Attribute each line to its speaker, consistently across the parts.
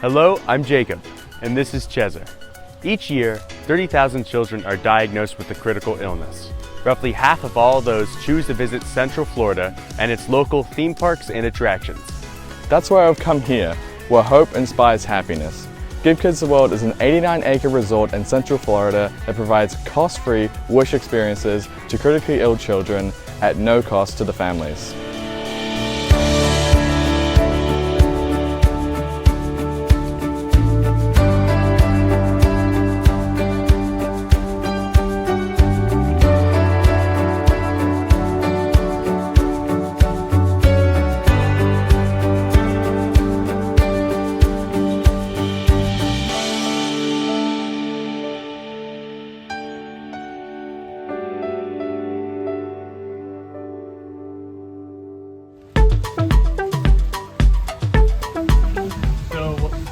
Speaker 1: Hello, I'm Jacob, and this is Cesar. Each year, 30,000 children are diagnosed with a critical illness. Roughly half of all those choose to visit Central Florida and its local theme parks and attractions.
Speaker 2: That's why I've come here, where hope inspires happiness. Give Kids the World is an 89-acre resort in Central Florida that provides cost-free wish experiences to critically ill children at no cost to the families.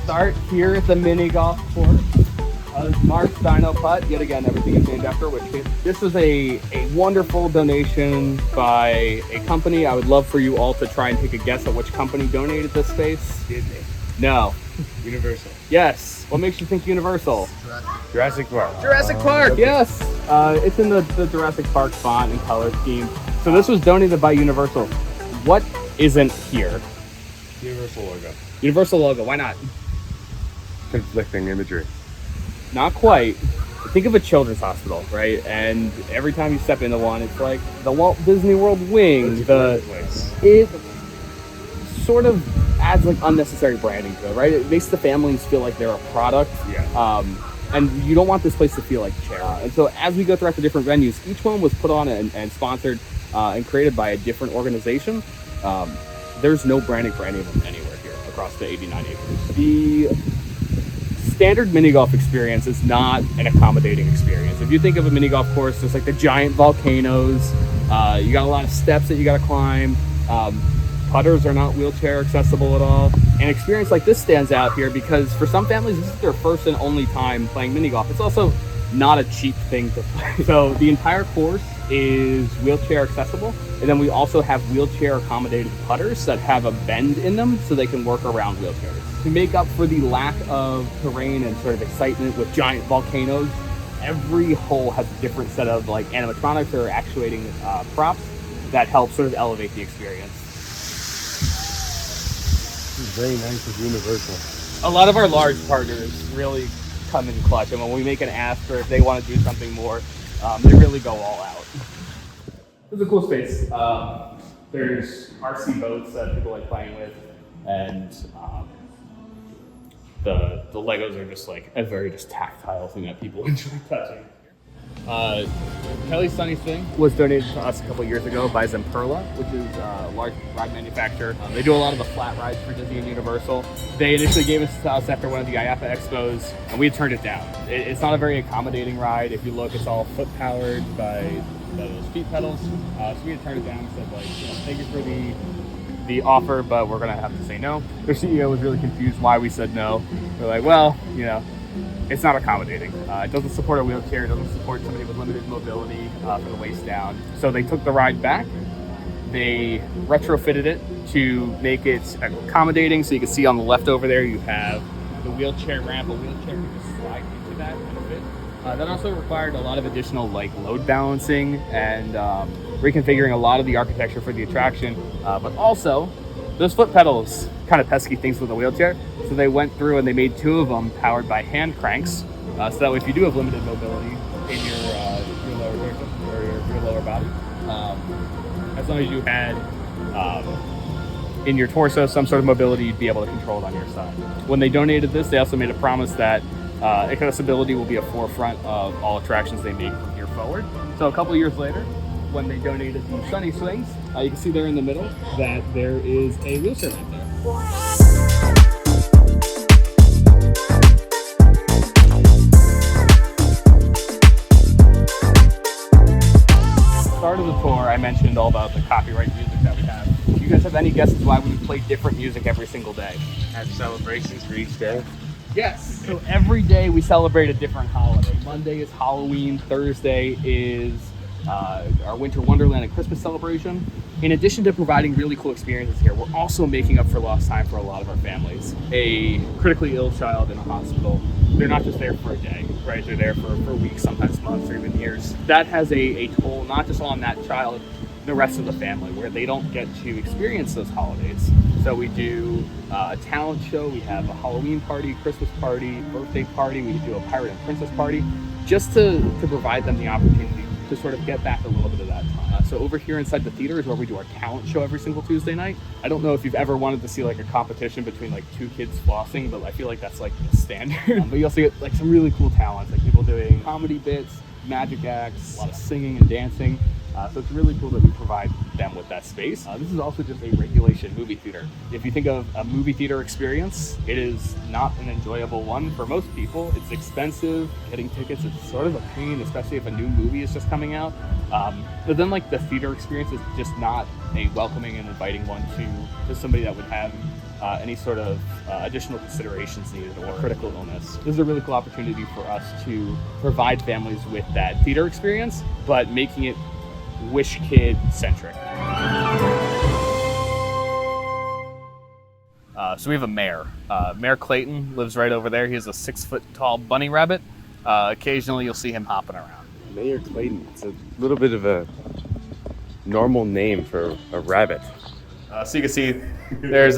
Speaker 3: Start here at the mini golf course. Mark's Dino Putt. Yet again, everything is named after which kid. This was a wonderful donation by a company. I would love for you all to try and take a guess at which company donated this space.
Speaker 1: Disney.
Speaker 3: No.
Speaker 1: Universal.
Speaker 3: Yes. What makes you think Universal?
Speaker 1: Jurassic Park.
Speaker 3: Jurassic Park, yes. It's in the Jurassic Park font and color scheme. So this was donated by Universal. What isn't here?
Speaker 1: Universal logo.
Speaker 3: Universal logo. Why not?
Speaker 1: Conflicting imagery.
Speaker 3: Not quite. Think of a children's hospital, right? And every time you step into one, it's like the Walt Disney World wing. It sort of adds like unnecessary branding to it, right? It makes the families feel like they're a product.
Speaker 1: Yeah.
Speaker 3: And you don't want this place to feel like charity. And so as we go throughout the different venues, each one was put on and sponsored and created by a different organization. There's no branding for any of them anywhere here across the 89 acres. The standard mini golf experience is not an accommodating experience. If you think of a mini golf course, there's like the giant volcanoes. You got a lot of steps that you got to climb. Putters are not wheelchair accessible at all. An experience like this stands out here because for some families, this is their first and only time playing mini golf. It's also not a cheap thing to play. So the entire course is wheelchair accessible. And then we also have wheelchair accommodated putters that have a bend in them so they can work around wheelchairs. To make up for the lack of terrain and sort of excitement with giant volcanoes, every hole has a different set of like animatronics or actuating props that help sort of elevate the experience.
Speaker 1: Very nice of Universal.
Speaker 3: A lot of our large partners really come in clutch, and when we make an ask or if they want to do something more, they really go all out. This is a cool space. There's RC boats that people like playing with, and the Legos are just like a very just tactile thing that people enjoy touching. Kelly's Sunny Swing was donated to us a couple years ago by Zamperla, which is a large ride manufacturer. They do a lot of the flat rides for Disney and Universal. They initially gave us to us after one of the IAAPA expos, and we had turned it down. It's not a very accommodating ride. If you look, it's all foot powered by those feet pedals. So we had turned it down and said, like, thank you for the offer, but we're gonna have to say no. Their CEO was really confused why we said no. We're like, well, it's not accommodating. It doesn't support a wheelchair. It doesn't support somebody with limited mobility from the waist down. So they took the ride back. They retrofitted it to make it accommodating. So you can see on the left over there, you have the wheelchair ramp. A wheelchair can just slide into that and fit. That also required a lot of additional like load balancing and reconfiguring a lot of the architecture for the attraction. But also, those foot pedals, kind of pesky things with a wheelchair. So they went through and they made 2 of them powered by hand cranks. So that way, if you do have limited mobility in your lower torso or your lower body, as long as you had in your torso some sort of mobility, you'd be able to control it on your side. When they donated this, they also made a promise that accessibility will be a forefront of all attractions they make from here forward. So a couple years later, when they donated the Sunny Swings, you can see there in the middle that there is a wheelchair ramp there. Start of the tour, I mentioned all about the copyright music that we have. Do you guys have any guesses why we play different music every single day?
Speaker 1: Have celebrations for each day.
Speaker 3: Yes. So every day we celebrate a different holiday. Monday is Halloween. Thursday is our Winter Wonderland and Christmas celebration. In addition to providing really cool experiences here, we're also making up for lost time for a lot of our families. A critically ill child in a hospital, they're not just there for a day, right? They're there for weeks, sometimes months, or even years. That has a toll not just on that child, the rest of the family, where they don't get to experience those holidays. So we do a talent show, we have a Halloween party, Christmas party, birthday party, we do a pirate and princess party, just to provide them the opportunity to sort of get back a little bit of that time. So over here inside the theater is where we do our talent show every single Tuesday night. I don't know if you've ever wanted to see like a competition between like two kids flossing, but I feel like that's like the standard. But you also get like some really cool talents, like people doing comedy bits, magic acts, a lot of singing and dancing. So it's really cool that we provide them with that space. This is also just a regulation movie theater. If you think of a movie theater experience, it is not an enjoyable one for most people. It's expensive. Getting tickets is sort of a pain, especially if a new movie is just coming out. But then like the theater experience is just not a welcoming and inviting one to somebody that would have any sort of additional considerations needed or critical illness. This is a really cool opportunity for us to provide families with that theater experience, but making it Wish Kid centric. So we have a mayor. Mayor Clayton lives right over there. He has a 6-foot tall bunny rabbit. Occasionally you'll see him hopping around.
Speaker 1: Mayor Clayton, it's a little bit of a normal name for a rabbit.
Speaker 3: So you can see there's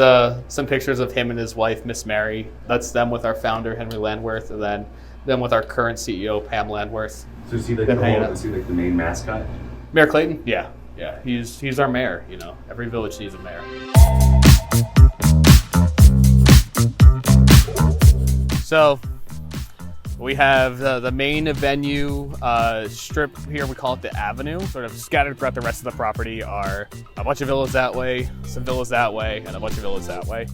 Speaker 3: some pictures of him and his wife, Miss Mary. That's them with our founder, Henry Landworth, and then them with our current CEO, Pam Landworth.
Speaker 1: So is he like the main mascot?
Speaker 3: Mayor Clayton? Yeah. He's our mayor, you know. Every village needs a mayor. So we have the main venue strip here. We call it the Avenue. Sort of scattered throughout the rest of the property are a bunch of villas that way, some villas that way, and a bunch of villas that way.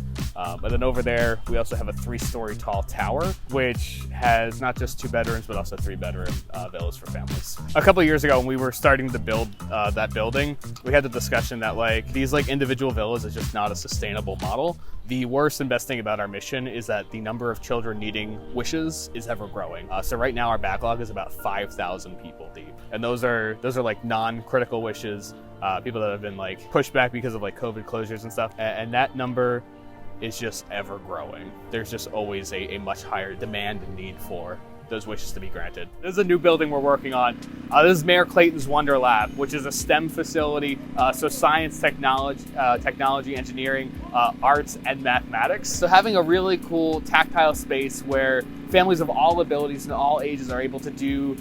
Speaker 3: But then over there, we also have a 3-story tall tower, which has not just 2 bedrooms, but also 3-bedroom villas for families. A couple of years ago, when we were starting to build that building, we had the discussion that like these like individual villas is just not a sustainable model. The worst and best thing about our mission is that the number of children needing wishes is ever growing. So right now, our backlog is about 5,000 people deep, and those are like non-critical wishes, people that have been like pushed back because of like COVID closures and stuff, and that number is just ever growing. There's just always a much higher demand and need for those wishes to be granted. This is a new building we're working on. This is Mayor Clayton's Wonder Lab, which is a STEM facility, so science, technology, engineering, arts, and mathematics. So having a really cool tactile space where families of all abilities and all ages are able to do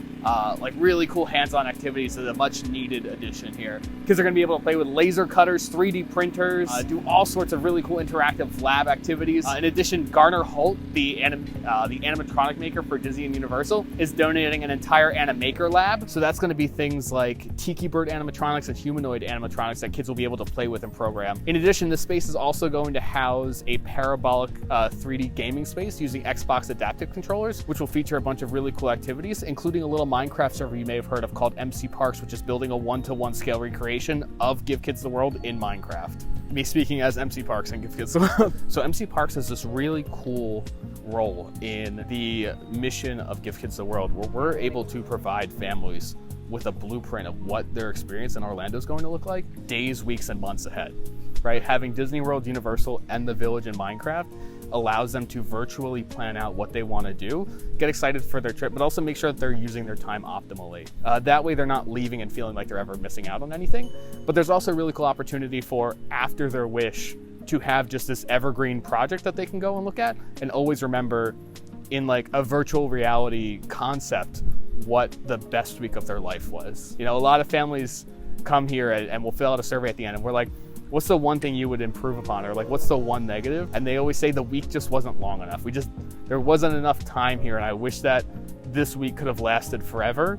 Speaker 3: like really cool hands-on activities is a much needed addition here. Kids are going to be able to play with laser cutters, 3D printers, do all sorts of really cool interactive lab activities. In addition, Garner Holt, the animatronic maker for Disney and Universal, is donating an entire Animaker lab. So that's going to be things like Tiki Bird animatronics and humanoid animatronics that kids will be able to play with and program. In addition, this space is also going to house a parabolic 3D gaming space using Xbox adaptive controllers, which will feature a bunch of really cool activities, including a little Minecraft server you may have heard of called MC Parks, which is building a 1-to-1 scale recreation of Give Kids the World in Minecraft. Me speaking as MC Parks and Give Kids the World. So MC Parks has this really cool role in the mission of Give Kids the World, where we're able to provide families with a blueprint of what their experience in Orlando is going to look like days, weeks, and months ahead, right? Having Disney World, Universal, and the Village in Minecraft allows them to virtually plan out what they want to do, get excited for their trip, but also make sure that they're using their time optimally. That way they're not leaving and feeling like they're ever missing out on anything. But there's also a really cool opportunity for, after their wish, to have just this evergreen project that they can go and look at and always remember in like a virtual reality concept what the best week of their life was. You know, a lot of families come here and we'll fill out a survey at the end and we're like, what's the one thing you would improve upon? Or like, what's the one negative? And they always say the week just wasn't long enough. There wasn't enough time here, and I wish that this week could have lasted forever.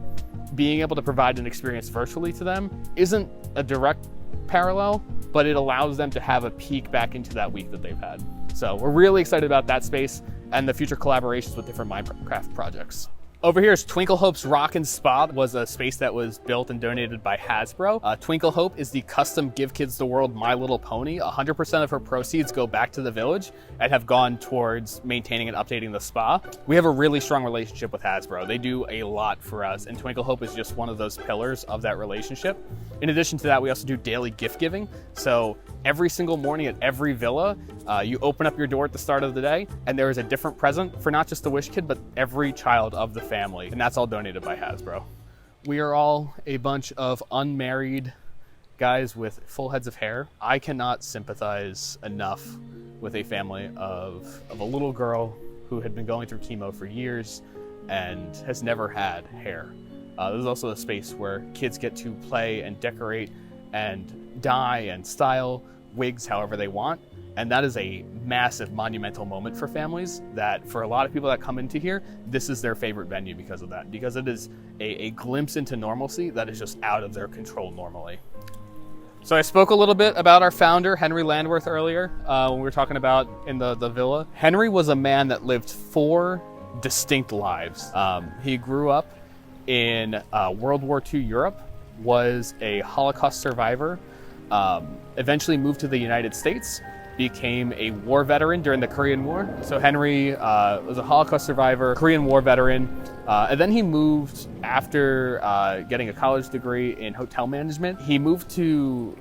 Speaker 3: Being able to provide an experience virtually to them isn't a direct parallel, but it allows them to have a peek back into that week that they've had. So we're really excited about that space and the future collaborations with different Minecraft projects. Over here is Twinkle Hope's Rockin' Spa. It was a space that was built and donated by Hasbro. Twinkle Hope is the custom Give Kids the World My Little Pony. 100% of her proceeds go back to the village and have gone towards maintaining and updating the spa. We have a really strong relationship with Hasbro. They do a lot for us, and Twinkle Hope is just one of those pillars of that relationship. In addition to that, we also do daily gift giving. So every single morning at every villa, you open up your door at the start of the day, and there is a different present for not just the Wish Kid, but every child of the family, and that's all donated by Hasbro. We are all a bunch of unmarried guys with full heads of hair. I cannot sympathize enough with a family of a little girl who had been going through chemo for years and has never had hair. This is also a space where kids get to play and decorate and dye and style wigs however they want. And that is a massive, monumental moment for families that for a lot of people that come into here, this is their favorite venue because of that, because it is a glimpse into normalcy that is just out of their control normally. So I spoke a little bit about our founder, Henry Landworth, earlier when we were talking about in the villa. Henry was a man that lived 4 distinct lives. He grew up in World War II Europe, was a Holocaust survivor, eventually moved to the United States, became a war veteran during the Korean War. So Henry was a Holocaust survivor, Korean War veteran, and then he moved after getting a college degree in hotel management. He moved to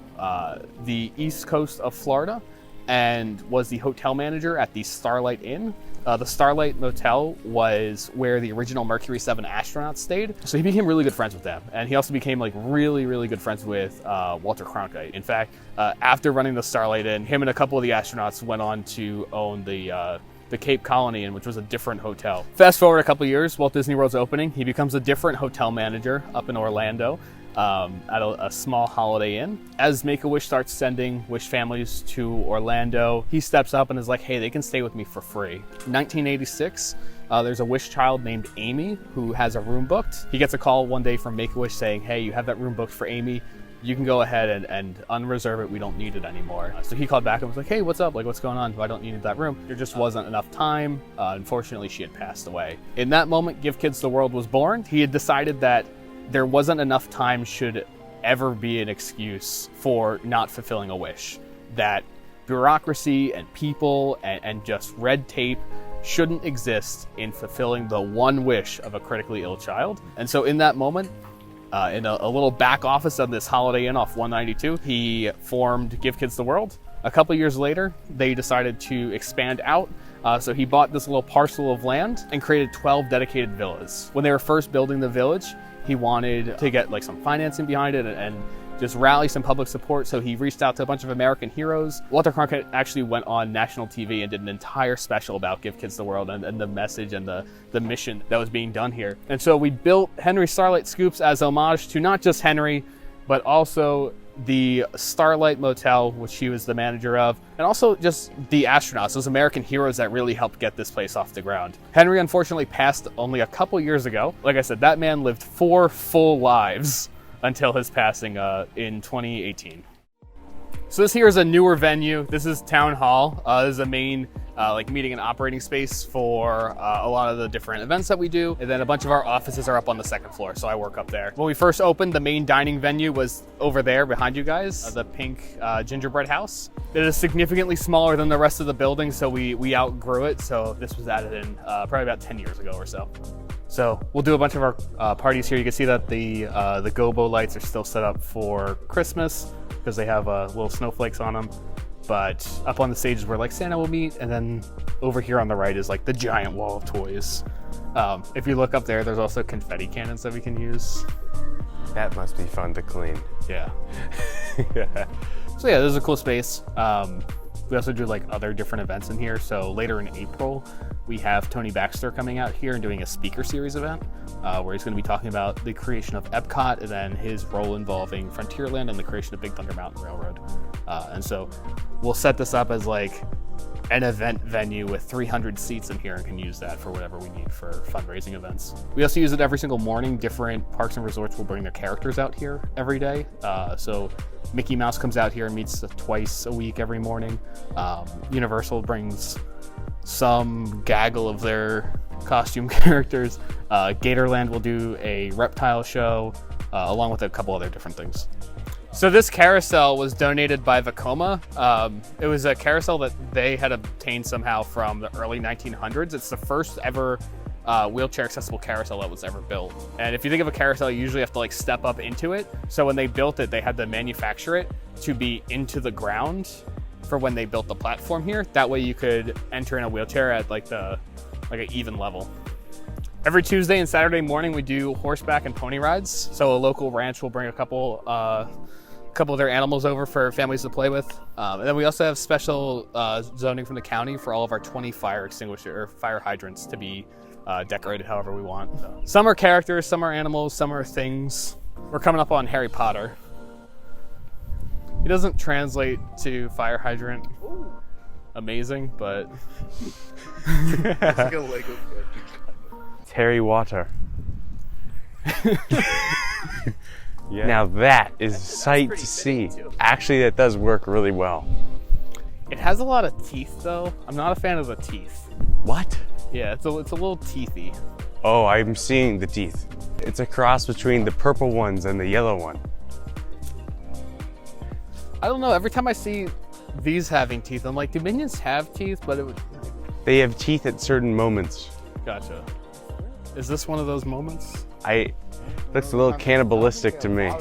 Speaker 3: the east coast of Florida and was the hotel manager at the Starlight Inn. The Starlight Motel was where the original Mercury 7 astronauts stayed. So he became really good friends with them. And he also became like really, really good friends with Walter Cronkite. In fact, after running the Starlight Inn, him and a couple of the astronauts went on to own the Cape Colony Inn, which was a different hotel. Fast forward a couple of years, Walt Disney World's opening. He becomes a different hotel manager up in Orlando. At a small Holiday Inn. As Make-A-Wish starts sending Wish families to Orlando, he steps up and is like, hey, they can stay with me for free. 1986, there's a Wish child named Amy who has a room booked. He gets a call one day from Make-A-Wish saying, hey, you have that room booked for Amy. You can go ahead and unreserve it. We don't need it anymore. So he called back and was like, hey, what's up? Like, what's going on? Why don't you need that room? There just wasn't enough time. Unfortunately, she had passed away. In that moment, Give Kids the World was born. He had decided that there wasn't enough time should ever be an excuse for not fulfilling a wish. That bureaucracy and people and just red tape shouldn't exist in fulfilling the one wish of a critically ill child. And so in that moment, in a little back office of this Holiday Inn off 192, he formed Give Kids the World. A couple years later, they decided to expand out. So he bought this little parcel of land and created 12 dedicated villas. When they were first building the village, he wanted to get like some financing behind it and just rally some public support. So he reached out to a bunch of American heroes. Walter Cronkite actually went on national TV and did an entire special about Give Kids the World and the message and the mission that was being done here. And so we built Henry Starlight Scoops as homage to not just Henry, but also the Starlight Motel, which he was the manager of, and also just the astronauts, those American heroes that really helped get this place off the ground. Henry unfortunately passed only a couple years ago. Like I said, that man lived 4 full lives until his passing in 2018. So this here is a newer venue. This is Town Hall. This is a main like meeting and operating space for a lot of the different events that we do. And then a bunch of our offices are up on the 2nd floor, so I work up there. When we first opened, the main dining venue was over there behind you guys, the pink gingerbread house. It is significantly smaller than the rest of the building, so we outgrew it. So this was added in probably about 10 years ago or so. So we'll do a bunch of our parties here. You can see that the gobo lights are still set up for Christmas because they have little snowflakes on them. But up on the stage is where like Santa will meet, and then over here on the right is like the giant wall of toys. If you look up there, there's also confetti cannons that we can use.
Speaker 1: That must be fun to clean.
Speaker 3: Yeah. So yeah, this is a cool space. We also do like other different events in here. So later in April, we have Tony Baxter coming out here and doing a speaker series event where he's going to be talking about the creation of Epcot and then his role involving Frontierland and the creation of Big Thunder Mountain Railroad. And so we'll set this up as like an event venue with 300 seats in here and can use that for whatever we need for fundraising events. We also use it every single morning. Different parks and resorts will bring their characters out here every day. So Mickey Mouse comes out here and meets twice a week every morning. Universal brings some gaggle of their costume characters. Gatorland will do a reptile show, along with a couple other different things. So this carousel was donated by Vekoma. It was a carousel that they had obtained somehow from the early 1900s. It's the first ever wheelchair accessible carousel that was ever built. And if you think of a carousel, you usually have to like step up into it. So when they built it, they had to manufacture it to be into the ground for when they built the platform here. That way you could enter in a wheelchair at like an even level. Every Tuesday and Saturday morning, we do horseback and pony rides. So a local ranch will bring a couple of their animals over for families to play with. And then we also have special zoning from the county for all of our 20 fire extinguisher or fire hydrants to be decorated however we want. So, some are characters, some are animals, some are things. We're coming up on Harry Potter. He doesn't translate to fire hydrant. Amazing, but
Speaker 4: It's like a Lego kid.
Speaker 1: It's Harry Water. Yeah. Now that is a sight to see. Actually, that does work really well.
Speaker 3: it has a lot of teeth though. I'm not a fan of the teeth.
Speaker 1: What?
Speaker 3: Yeah, it's a little teethy.
Speaker 1: Oh, I'm seeing the teeth. It's a cross between the purple ones and the yellow one.
Speaker 3: I don't know, every time I see these having teeth, I'm like, do minions have teeth? But it would...
Speaker 1: They have teeth at certain moments.
Speaker 3: Gotcha. Is this one of those moments?
Speaker 1: Looks a little cannibalistic to me.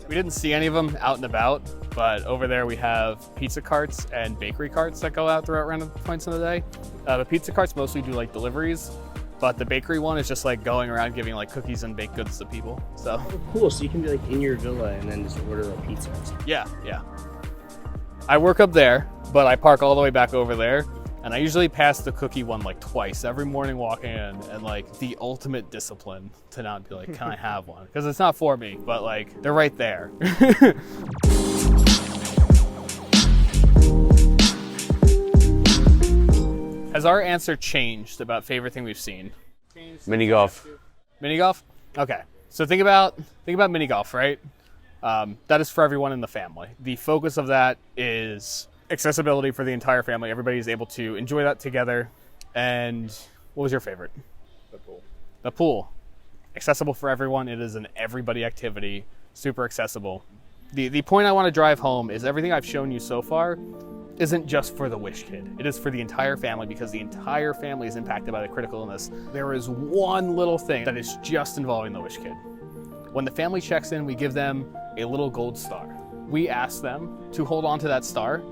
Speaker 3: We didn't see any of them out and about, but over there we have pizza carts and bakery carts that go out throughout random points in the day. The pizza carts mostly do like deliveries, but the bakery one is just like going around giving like cookies and baked goods to people. So
Speaker 4: Cool, so you can be like in your villa and then just order a pizza.
Speaker 3: yeah. I work up there, but I park all the way back over there. And I usually pass the cookie one like twice every morning walking in, and like the ultimate discipline to not be like, can I have one? Because it's not for me, but like they're right there. Has our answer changed about favorite thing we've seen?
Speaker 1: Mini golf.
Speaker 3: Mini golf? Okay. So think about mini golf, right? That is for everyone in the family. The focus of that is accessibility for the entire family. Everybody is able to enjoy that together. And what was your favorite?
Speaker 4: The pool.
Speaker 3: The pool. Accessible for everyone. It is an everybody activity. Super accessible. The point I want to drive home is everything I've shown you so far isn't just for the Wish Kid. It is for the entire family because the entire family is impacted by the critical illness. There is one little thing that is just involving the Wish Kid. When the family checks in, we give them a little gold star. We ask them to hold on to that star,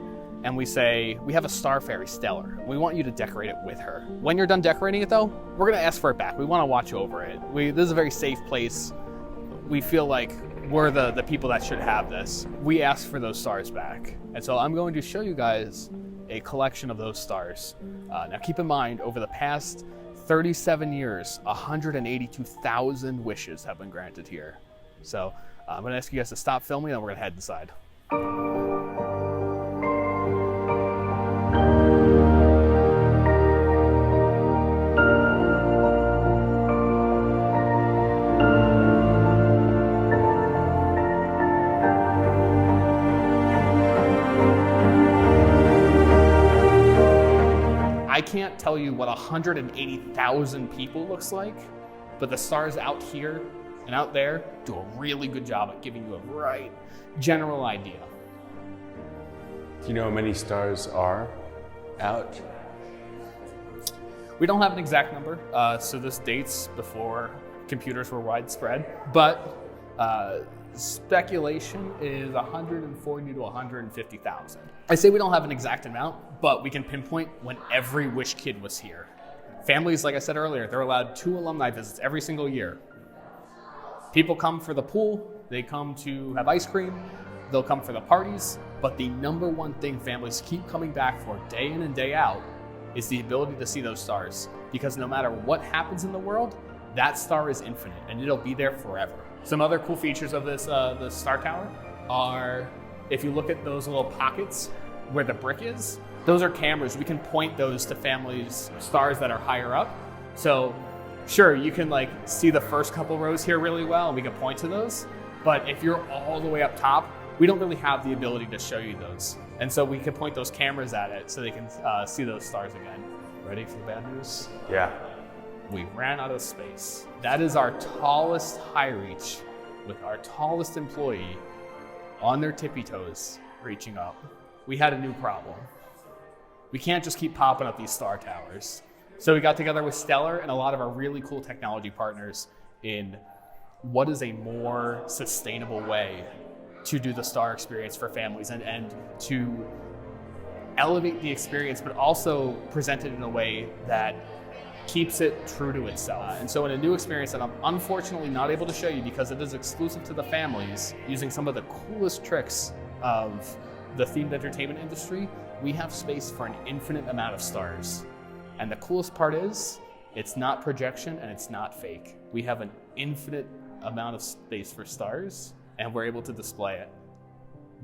Speaker 3: and we say, we have a Star Fairy Stellar. We want you to decorate it with her. When you're done decorating it though, we're gonna ask for it back. We wanna watch over it. This is a very safe place. We feel like we're the people that should have this. We ask for those stars back. And so I'm going to show you guys a collection of those stars. Now keep in mind, over the past 37 years, 182,000 wishes have been granted here. So I'm gonna ask you guys to stop filming and we're gonna head inside. I can't tell you what 180,000 people looks like, but the stars out here and out there do a really good job at giving you a right general idea.
Speaker 1: Do you know how many stars are out?
Speaker 3: We don't have an exact number, so this dates before computers were widespread, but speculation is 140 to 150,000. I say we don't have an exact amount, but we can pinpoint when every Wish Kid was here. Families, like I said earlier, they're allowed 2 alumni visits every single year. People come for the pool, they come to have ice cream, they'll come for the parties, but the number one thing families keep coming back for day in and day out is the ability to see those stars. Because no matter what happens in the world, that star is infinite and it'll be there forever. Some other cool features of this the Star Tower are, if you look at those little pockets where the brick is, those are cameras. We can point those to families' stars that are higher up. So sure, you can like see the first couple rows here really well and we can point to those. But if you're all the way up top, we don't really have the ability to show you those. And so we can point those cameras at it so they can see those stars again. Ready for the bad news?
Speaker 1: Yeah.
Speaker 3: we ran out of space. That is our tallest high reach with our tallest employee on their tippy toes reaching up. We had a new problem. We can't just keep popping up these star towers. So we got together with Stellar and a lot of our really cool technology partners in what is a more sustainable way to do the star experience for families and to elevate the experience, but also present it in a way that keeps it true to itself. And so in a new experience that I'm unfortunately not able to show you because it is exclusive to the families, using some of the coolest tricks of the themed entertainment industry, we have space for an infinite amount of stars. And the coolest part is, it's not projection and it's not fake. We have an infinite amount of space for stars and we're able to display it.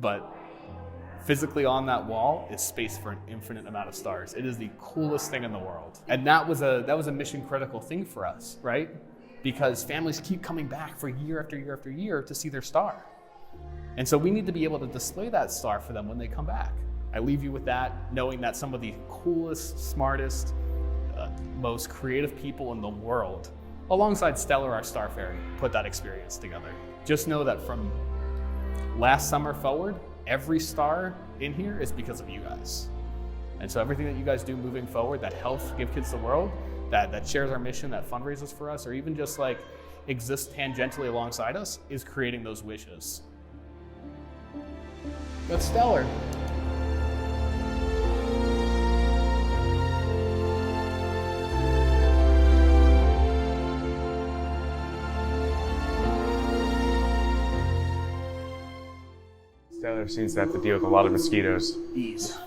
Speaker 3: But physically on that wall is space for an infinite amount of stars. It is the coolest thing in the world. And that was a mission critical thing for us, right? Because families keep coming back for year after year after year to see their star. And so we need to be able to display that star for them when they come back. I leave you with that, knowing that some of the coolest, smartest, most creative people in the world, alongside Stellar, our Star Fairy, put that experience together. Just know that from last summer forward, every star in here is because of you guys. And so everything that you guys do moving forward that helps give kids the world, that shares our mission, that fundraises for us, or even just like exists tangentially alongside us, is creating those wishes. That's Stellar.
Speaker 1: Stellar seems to have to deal with a lot of mosquitoes.
Speaker 4: Bees.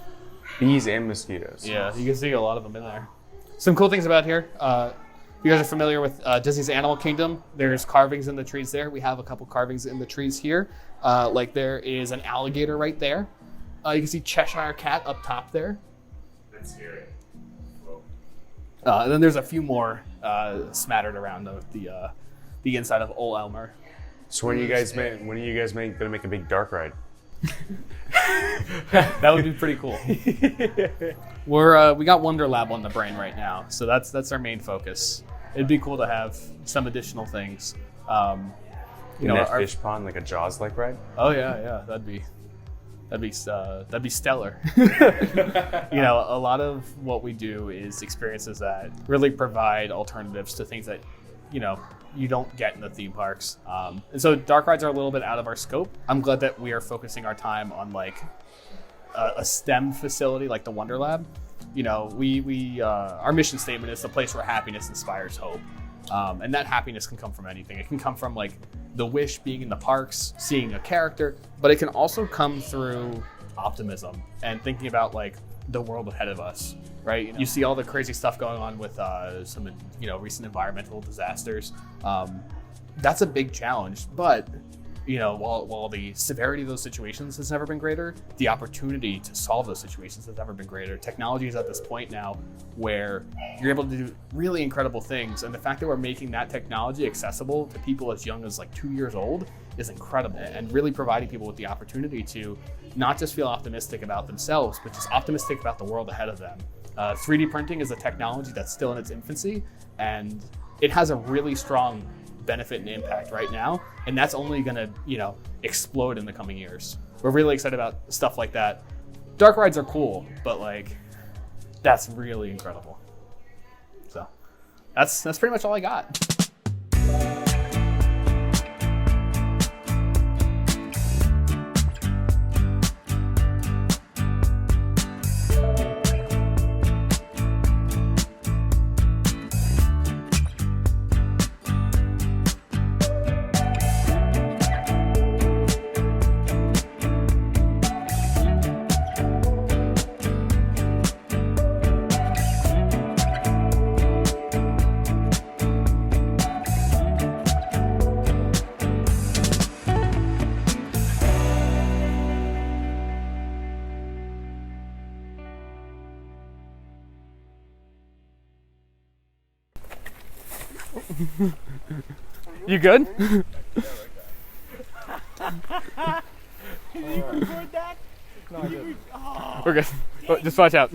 Speaker 1: Bees and mosquitoes.
Speaker 3: Yeah, you can see a lot of them in there. Some cool things about here. You guys are familiar with Disney's Animal Kingdom. There's carvings in the trees there. We have a couple carvings in the trees here. Like there is an alligator right there. You can see Cheshire Cat up top there.
Speaker 1: That's scary.
Speaker 3: And then there's a few more smattered around the inside of Ol Elmer.
Speaker 1: So when are you guys gonna make a big dark ride?
Speaker 3: That would be pretty cool. We got Wonder Lab on the brain right now, so that's our main focus. It'd be cool to have some additional things.
Speaker 1: That fish pond, like a Jaws-like ride.
Speaker 3: Oh yeah, that'd be stellar. A lot of what we do is experiences that really provide alternatives to things that you don't get in the theme parks. And so dark rides are a little bit out of our scope. I'm glad that we are focusing our time on like a STEM facility like the Wonder Lab. Our mission statement is the place where happiness inspires hope. And that happiness can come from anything. It can come from like the wish being in the parks, seeing a character, but it can also come through optimism and thinking about like the world ahead of us, right? You see all the crazy stuff going on with some recent environmental disasters. That's a big challenge, but while the severity of those situations has never been greater, the opportunity to solve those situations has never been greater. Technology is at this point now where you're able to do really incredible things, and the fact that we're making that technology accessible to people as young as like 2 years old is incredible, and really providing people with the opportunity to not just feel optimistic about themselves, but just optimistic about the world ahead of them. 3D printing is a technology that's still in its infancy, and it has a really strong benefit and impact right now, and that's only gonna explode in the coming years. We're really excited about stuff like that. Dark rides are cool, but like that's really incredible. So that's pretty much all I got. You good? We're good. Just watch out.